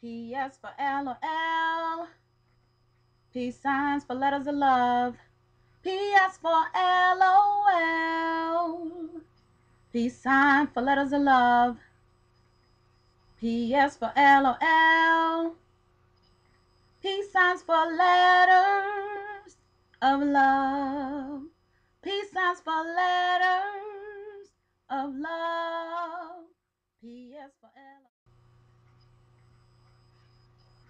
PS for LOL. Peace signs for letters of love. PS for LOL. Peace sign for letters of love. PS for LOL. Peace signs for letters of love. Peace signs for letters of love. PS for LOL.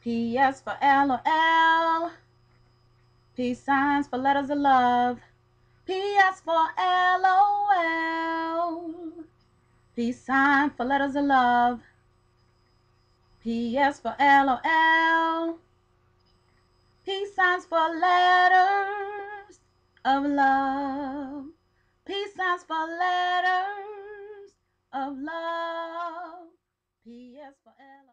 PS for LOL. Peace signs for letters of love. PS for LOL. Peace sign for letters of love. PS for LOL. Peace signs for letters of love. Peace signs for letters of love. PS for LOL.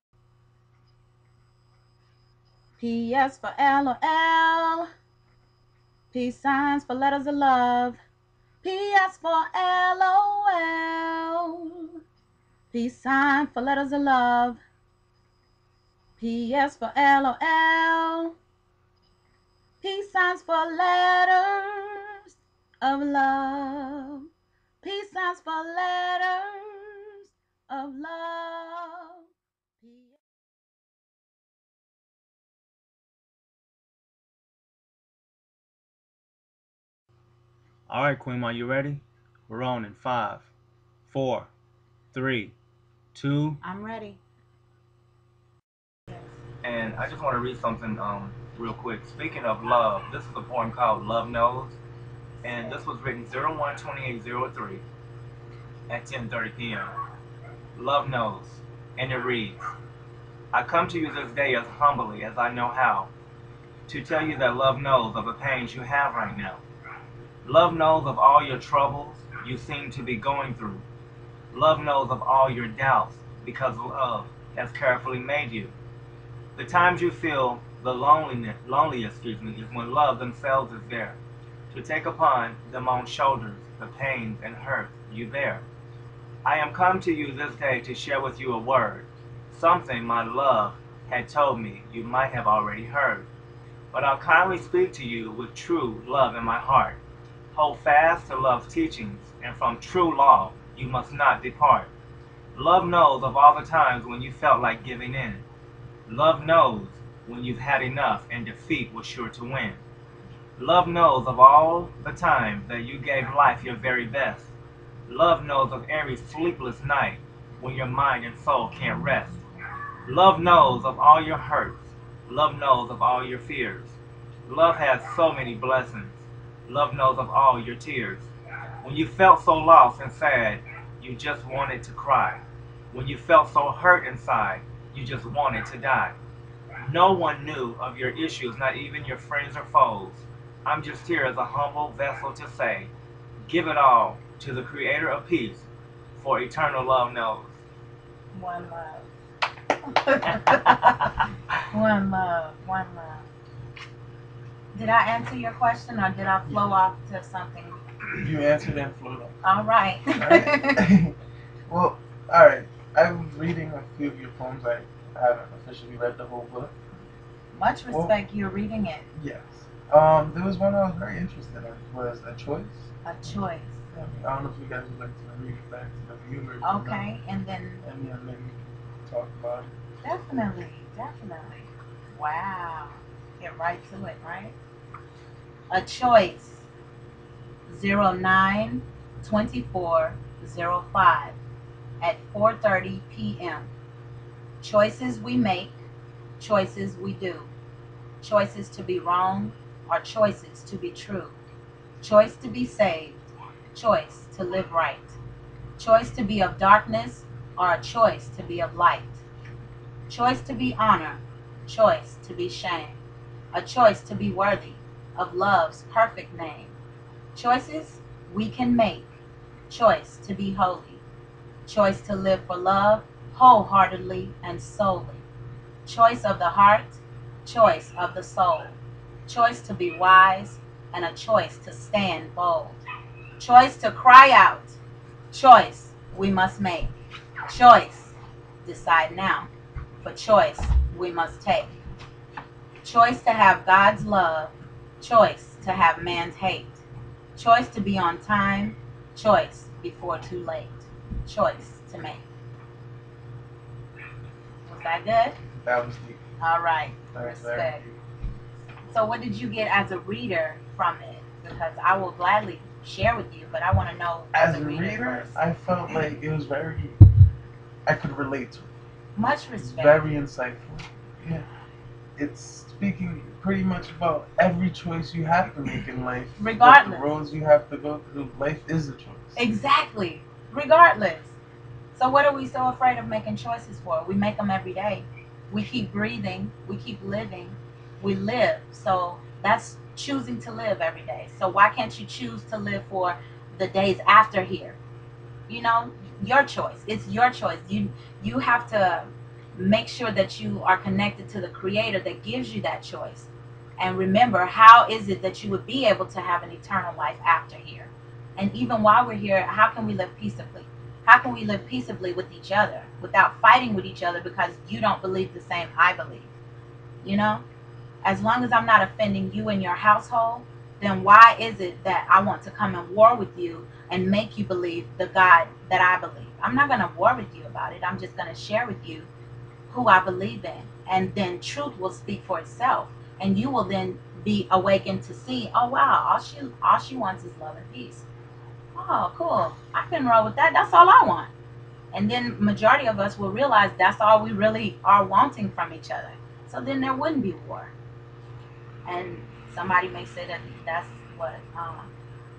PS for LOL. Peace signs for letters of love. PS for LOL. Peace sign for letters of love. PS for LOL. Peace signs for letters of love. Peace signs for letters of love. All right, QueenMah, you ready? We're on in 5, 4, 3, 2. I'm ready. And I just want to read something real quick. Speaking of love, this is a poem called Love Knows. And this was written 01/28/03 at 10:30 p.m. Love knows. And it reads, I come to you this day as humbly as I know how, to tell you that love knows of the pains you have right now. Love knows of all your troubles you seem to be going through. Love knows of all your doubts because love has carefully made you. The times you feel the loneliest is when love themselves is there, to take upon them own shoulders the pains and hurt you bear. I am come to you this day to share with you a word, something my love had told me you might have already heard. But I'll kindly speak to you with true love in my heart. Hold fast to love's teachings, and from true law you must not depart. Love knows of all the times when you felt like giving in. Love knows when you've had enough and defeat was sure to win. Love knows of all the time that you gave life your very best. Love knows of every sleepless night when your mind and soul can't rest. Love knows of all your hurts. Love knows of all your fears. Love has so many blessings. Love knows of all your tears. When you felt so lost and sad, you just wanted to cry. When you felt so hurt inside, you just wanted to die. No one knew of your issues, not even your friends or foes. I'm just here as a humble vessel to say, give it all to the Creator of peace, for eternal love knows. One love. One love. One love. Did I answer your question, or did I flow off to something? You answered and flowed off. All right. Alright. Well, alright. I was reading a few of your poems. I haven't officially read the whole book. Much respect, you're reading it. Yes. There was one I was very interested in. Was A Choice. A choice. I don't know if you guys would like to read it back to the viewer. Okay, and then. And yeah, maybe we can talk about it. Definitely, definitely. Wow. Get right to it, right? A choice. 09/24/05 at 4:30 p.m. Choices we make, choices we do. Choices to be wrong or choices to be true. Choice to be saved, choice to live right. Choice to be of darkness or a choice to be of light. Choice to be honored, choice to be shamed. A choice to be worthy of love's perfect name. Choices we can make, choice to be holy. Choice to live for love wholeheartedly and solely. Choice of the heart, choice of the soul. Choice to be wise and a choice to stand bold. Choice to cry out, choice we must make. Choice, decide now. for choice we must take. Choice to have God's love, choice to have man's hate. Choice to be on time, choice before too late. Choice to make. Was that good? That was deep. All right. That was very Respect. deep. So what did you get as a reader from it? Because I will gladly share with you, but I want to know As a reader, first. I felt like it was very, I could relate to it. Much It's respect. very insightful. Yeah. It's speaking pretty much about every choice you have to make in life. Regardless. What the roads you have to go through. Life is a choice. Exactly. Regardless. So what are we so afraid of making choices for? We make them every day. We keep breathing. We keep living. We live. So that's choosing to live every day. So why can't you choose to live for the days after here? You know, your choice. It's your choice. You have to make sure that you are connected to the Creator that gives you that choice. And remember, how is it that you would be able to have an eternal life after here? And even while we're here, how can we live peaceably? How can we live peaceably with each other without fighting with each other because you don't believe the same I believe? You know, as long as I'm not offending you and your household, then why is it that I want to come and war with you and make you believe the God that I believe? I'm not going to war with you about it. I'm just going to share with you who I believe in. And then truth will speak for itself. And you will then be awakened to see, oh wow, all she wants is love and peace. Oh, cool. I can roll with that. That's all I want. And then majority of us will realize that's all we really are wanting from each other. So then there wouldn't be war. And somebody may say that that's what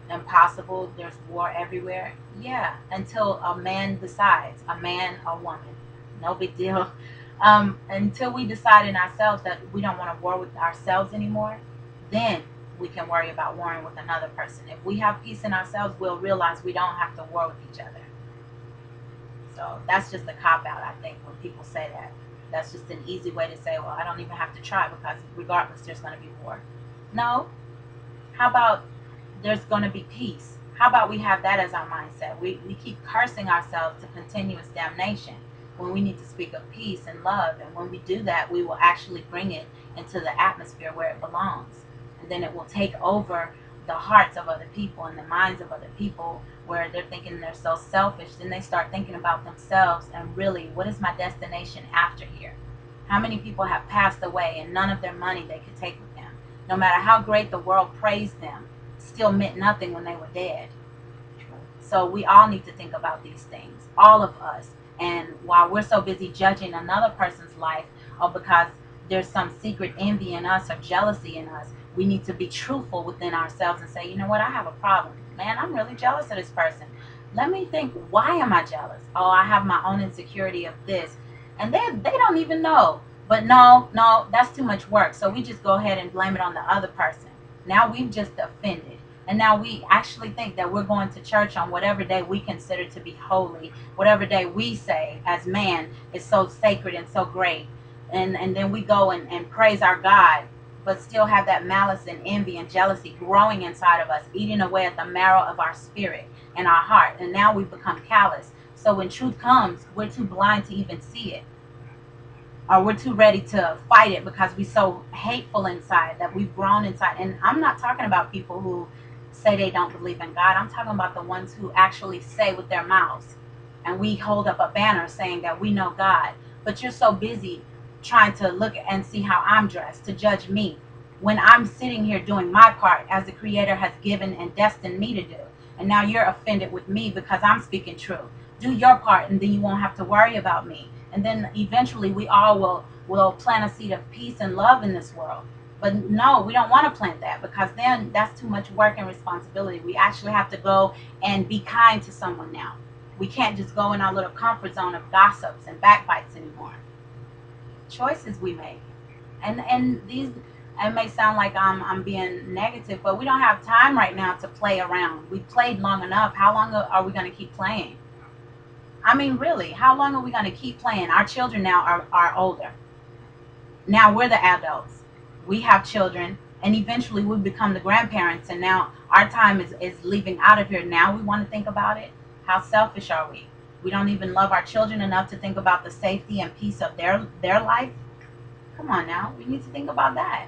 impossible. There's war everywhere. Yeah, until a man decides, a man, a woman, no big deal. Until we decide in ourselves that we don't want to war with ourselves anymore, then we can worry about warring with another person. If we have peace in ourselves, we'll realize we don't have to war with each other. So that's just a cop-out, I think, when people say that. That's just an easy way to say, well, I don't even have to try because regardless, there's going to be war. No. How about there's going to be peace? How about we have that as our mindset? We keep cursing ourselves to continuous damnation when we need to speak of peace and love. And when we do that, we will actually bring it into the atmosphere where it belongs. And then it will take over the hearts of other people and the minds of other people where they're thinking they're so selfish. Then they start thinking about themselves and really, what is my destination after here? How many people have passed away and none of their money they could take with them? No matter how great the world praised them, still meant nothing when they were dead. So we all need to think about these things, all of us. And while we're so busy judging another person's life, or because there's some secret envy in us or jealousy in us, we need to be truthful within ourselves and say, you know what, I have a problem. Man, I'm really jealous of this person. Let me think, why am I jealous? Oh, I have my own insecurity of this. And they don't even know. But no, that's too much work. So we just go ahead and blame it on the other person. Now we've just offended. And now we actually think that we're going to church on whatever day we consider to be holy, whatever day we say as man is so sacred and so great. And then we go and praise our God, but still have that malice and envy and jealousy growing inside of us, eating away at the marrow of our spirit and our heart. And now we've become callous. So when truth comes, we're too blind to even see it. Or we're too ready to fight it because we're so hateful inside that we've grown inside. And I'm not talking about people who say they don't believe in God. I'm talking about the ones who actually say with their mouths. And we hold up a banner saying that we know God. But you're so busy trying to look and see how I'm dressed to judge me when I'm sitting here doing my part as the Creator has given and destined me to do. And now you're offended with me because I'm speaking true. Do your part and then you won't have to worry about me. And then eventually we all will plant a seed of peace and love in this world. But no, we don't want to plant that because then that's too much work and responsibility. We actually have to go and be kind to someone now. We can't just go in our little comfort zone of gossips and backbites anymore. Choices we make. And these, it may sound like I'm being negative, but we don't have time right now to play around. We played long enough. How long are we going to keep playing? I mean, really, how long are we going to keep playing? Our children now are older. Now we're the adults. We have children, and eventually we become the grandparents, and now our time is leaving out of here. Now we want to think about it. How selfish are we? We don't even love our children enough to think about the safety and peace of their life. Come on now, we need to think about that.